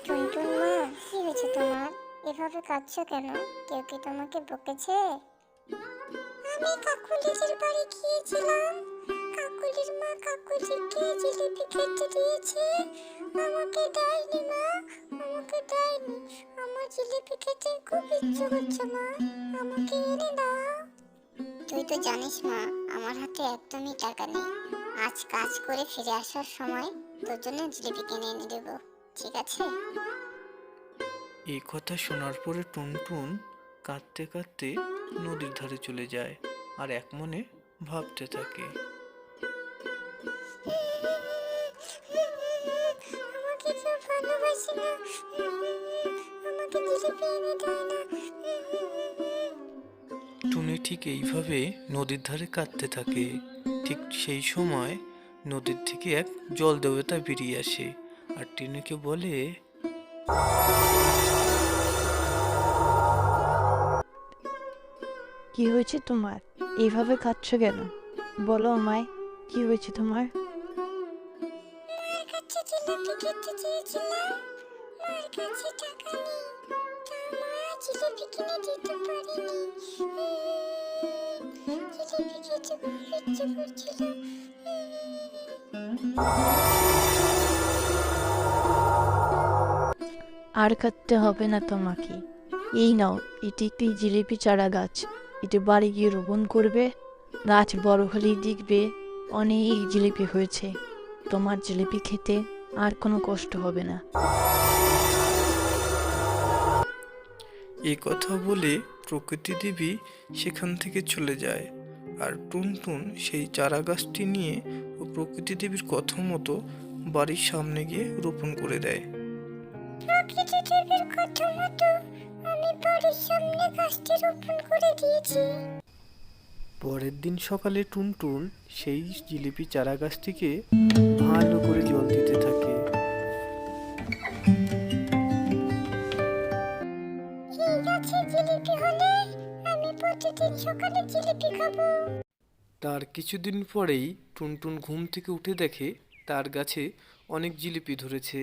টুনটুন মা, কি হয়েছে তোমার? এভাবে কাঁদছো কেন? কেউ কি তোমাকে বকেছে? আমি কাকুলির বাড়ি গিয়েছিলাম। কাকুলির মা কাকুলিকে জিলিপি খেতে দিয়েছে। আমাকে দেয়নি মা, আমাকে দেয়নি। আমার জিলিপি খেতে খুব ইচ্ছে করছে মা, আমাকে এনে দাও। তুই তো জানিস মা, আমার হাতে একদমই টাকা নেই। আজ কাজ করে ফিরে আসার সময় তোর জন্য জিলিপি কিনে এনে দেবো, ঠিক আছে? এই কথা শোনার পরে টুনটুন কাঁদতে কাঁদতে নদীর ধারে চলে যায় আর এক মনে ভাবতে থাকে। আমাকে কেউ ভালোবাসে না, আমাকে জিলিপি এনে দেয় না। টুনি ঠিক এইভাবে নদীর ধারে কাঁদতে থাকে। ঠিক সেই সময় নদীর থেকে এক জল দেবতা বেরিয়ে আসে আর টিনুকে বলে, কি হয়েছে তোমার? এইভাবে কাঁদছো কেন? বলো আমায়, কি হয়েছে তোমার? মার কাছে জিলিপি খেতে চেয়েছিলাম, মার কাছে টাকা নেই, তাই মা জিলিপি কিনে দিতে পারেনি। জিলিপি খেতে খুব ইচ্ছে করছিল। আর কাঁদতে হবে না তোমাকে। এই নাও, এটি একটি জিলিপি চারা গাছ। এটি বাড়ি গিয়ে রোপণ করবে। গাছ বড় হলেই দেখবে অনেক জিলিপি হয়েছে। তোমার জিলিপি খেতে আর কোনো কষ্ট হবে না। এই কথা বলে প্রকৃতি দেবী সেখান থেকে চলে যায় আর টুনটুন সেই চারা গাছটি নিয়ে ও প্রকৃতি দেবীর কথা মতো বাড়ির সামনে গিয়ে রোপণ করে দেয়। প্রকৃতি দেবীর কথা মতো আমি বাড়ির সামনে গাছটি রোপণ করে দিয়েছি। পরের দিন সকালে টুনটুন সেই জিলিপি চারা গাছটিকে ভালো করে জল দিতে থাকে। এই গাছে জিলিপি হলে আমি প্রতিদিন সকালে জিলিপি খাবো। তার কিছুদিন পরেই টুনটুন ঘুম থেকে উঠে দেখে তার গাছে অনেক জিলিপি ধরেছে।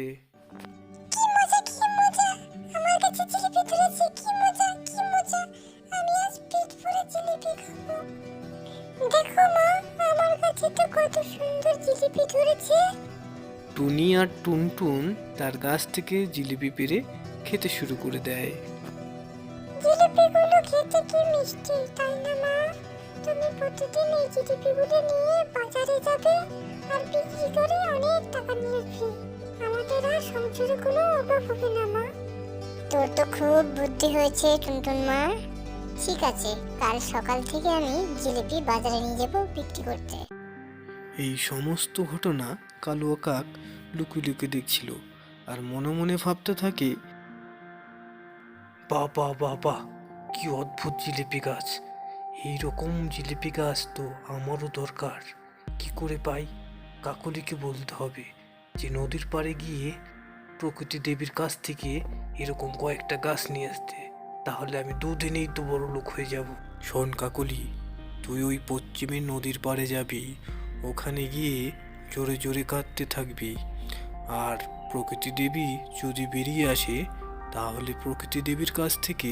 কি মজা, কি মজা, আমার কাছে জিলিপি ধরেছে, কি মজা, কি মজা। আমি আজ পেট ভরে জিলিপি খাবো। দেখো মা, আমার কাছে তো কত সুন্দর জিলিপি ধরেছে। টুনি আর টুনটুন তার গাছ থেকে জিলিপি পেড়ে খেতে শুরু করে দেয়। জিলিপিগুলো খেতে কি মিষ্টি, তাই না মা? তুমি প্রতিদিন এই জিলিপিগুলো নিয়ে বাজারে যাবে আর বিক্রি করে অনেক টাকা নিয়ে আসবে। আমাদের আর সংসারে কোনো অভাব হবে না মা। তোর তো খুব বুদ্ধি হয়েছে টুনটুন মা। ঠিক আছে, কাল সকাল থেকে আমি জিলিপি বাজারে নিয়ে যাবো বিক্রি করতে। এই সমস্ত ঘটনা কালুয়া কাক লুকিয়ে লুকিয়ে দেখছিল আর মনে মনে ভাবতে থাকে, বাবা বাবা, কি অদ্ভুত জিলিপি গাছ! এইরকম জিলিপি গাছ তো আমারও দরকার। কি করে পাই? কাকলিকে বলতে হবে যে নদীর পাড়ে গিয়ে প্রকৃতি দেবীর কাছ থেকে এরকম কয়েকটা গাছ নিয়ে আসতে। তাহলে আমি দুদিনেই তো বড় লোক হয়ে যাব। শোন কাকলি, তুই ওই পশ্চিমের নদীর পাড়ে যাবি, ওখানে গিয়ে জোরে জোরে কাঁদতে থাকবি। আর প্রকৃতি দেবী যদি বেরিয়ে আসে তাহলে প্রকৃতি দেবীর কাছ থেকে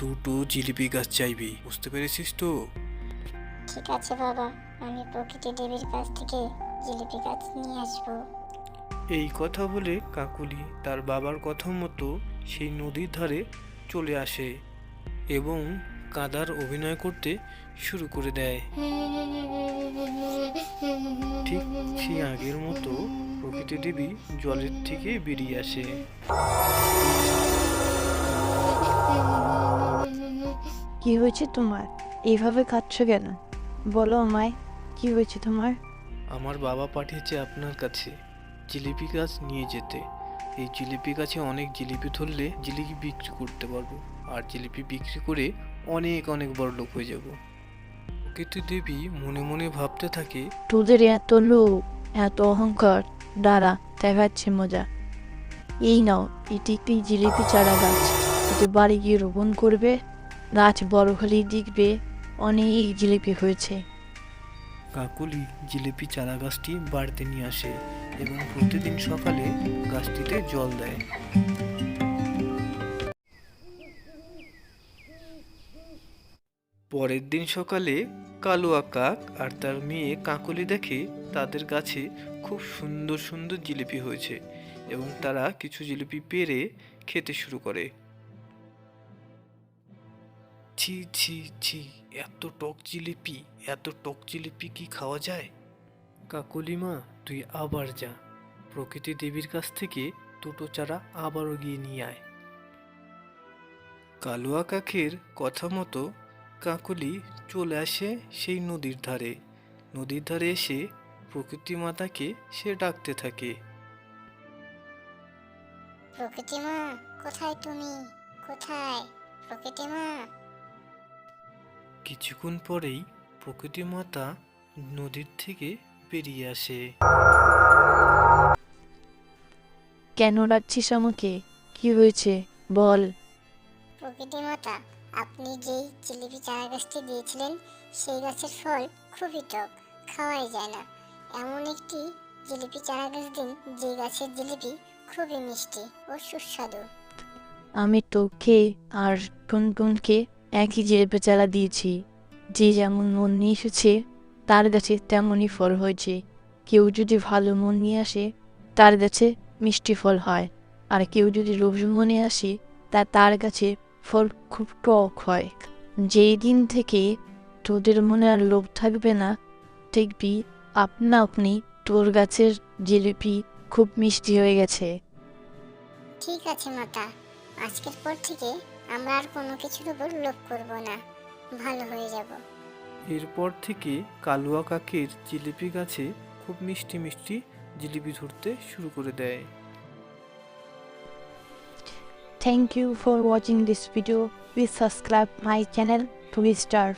দুটো জিলিপি গাছ চাইবি। বুঝতে পেরেছিস তো? ঠিক আছে বাবা, আমি প্রকৃতি দেবীর কাছ থেকে জিলিপি গাছ নিয়ে আসবো। এই কথা বলে কাকুলি তার বাবার কথা মতো সেই নদীর ধারে চলে আসে এবং কাদার অভিনয় করতে শুরু করে দেয়। ঠিক সেই আগের মতো প্রকৃতি দেবী জলের থেকে বেরিয়ে আসে। কি হয়েছে তোমার? এইভাবে কাঁদছো কেন? বলো আমায়, কি হয়েছে তোমার? আমার বাবা পাঠিয়েছে আপনার কাছে জিলিপি গাছ নিয়ে যেতে। এই জিলিপি গাছে অনেক জিলিপি ধরলে জিলিপি বিক্রি করতে পারবো, আর জিলিপি বিক্রি করে অনেক অনেক বড় লোক হয়ে যাব। প্রকৃতি দেবী মনে মনে ভাবতে থাকে, তোদের এত লোভ, এত অহংকার, দাঁড়া দেখাচ্ছে মজা। এই নাও, এটি একটি জিলিপি চারা গাছ। এটি বাড়ি গিয়ে রোপণ করবে। গাছ বড় হলেই দেখবে অনেক জিলিপি হয়েছে। কাকলি জিলিপি চারা গাছটি বাড়িতে নিয়ে আসে এবং প্রতিদিন সকালে গাছটিতে জল দেয়। পরের দিন সকালে কালুয়া কাক আর তার মেয়ে কাকলি দেখে তাদের গাছে খুব সুন্দর সুন্দর জিলিপি হয়েছে এবং তারা কিছু জিলিপি পেড়ে খেতে শুরু করে। ছি ছি ছি, এত টক জিলিপি, এত টক জিলিপি কি খাওয়া যায়? কাকলি মা, তুই আবার যা, প্রকৃতি দেবীর কাছ থেকে দুটো চারা আবারও গিয়ে নিয়ে আয়। কালুয়া কাকের কথা মতো কাকলি চলে আসে সেই নদীর ধারে। নদীর ধারে এসে প্রকৃতি মাতাকে সে ডাকতে থাকে। প্রকৃতি মা, কোথায় তুমি? কোথায় প্রকৃতি মা? কিছুক্ষণ পরেই প্রকৃতি মাতা নদীর থেকে বেরিয়ে আসে। কেন ডাকছিস আমাকে? কি হয়েছে বল। প্রকৃতি মাতা, আপনি যেই জিলিপি চারা গাছটি দিয়েছিলেন সেই গাছের ফল খুবই টক, খাওয়াই যায় না। এমন একটি জিলিপি চারা গাছ দিন যে গাছের জিলিপি খুবই মিষ্টি ও সুস্বাদু। আমি তোকে আর টুনটুনকে একই জিলিপি চারা দিয়েছি। যে যেমন মন নিয়ে এসেছে তার কাছে তেমনই ফল হয়েছে। কেউ যদি ভালো মন নিয়ে আসে তার কাছে মিষ্টি ফল হয়, আর কেউ যদি লোভ মনে আসে তার কাছে ফল খুব টক হয়। যেই দিন থেকে তোদের মনে আর লোভ থাকবে না, দেখবি আপনা আপনি তোর গাছের জিলিপি খুব মিষ্টি হয়ে গেছে। ঠিক আছে মাতা, আজকের পর থেকে আমরা আর কোনো কিছুর উপর লোভ করব না, ভালো হয়ে যাব। এরপর থেকে কালুয়া কাকের জিলিপি গাছে খুব মিষ্টি মিষ্টি জিলিপি ধরতে শুরু করে দেয়। Thank you for watching this video. Please subscribe my channel to be star.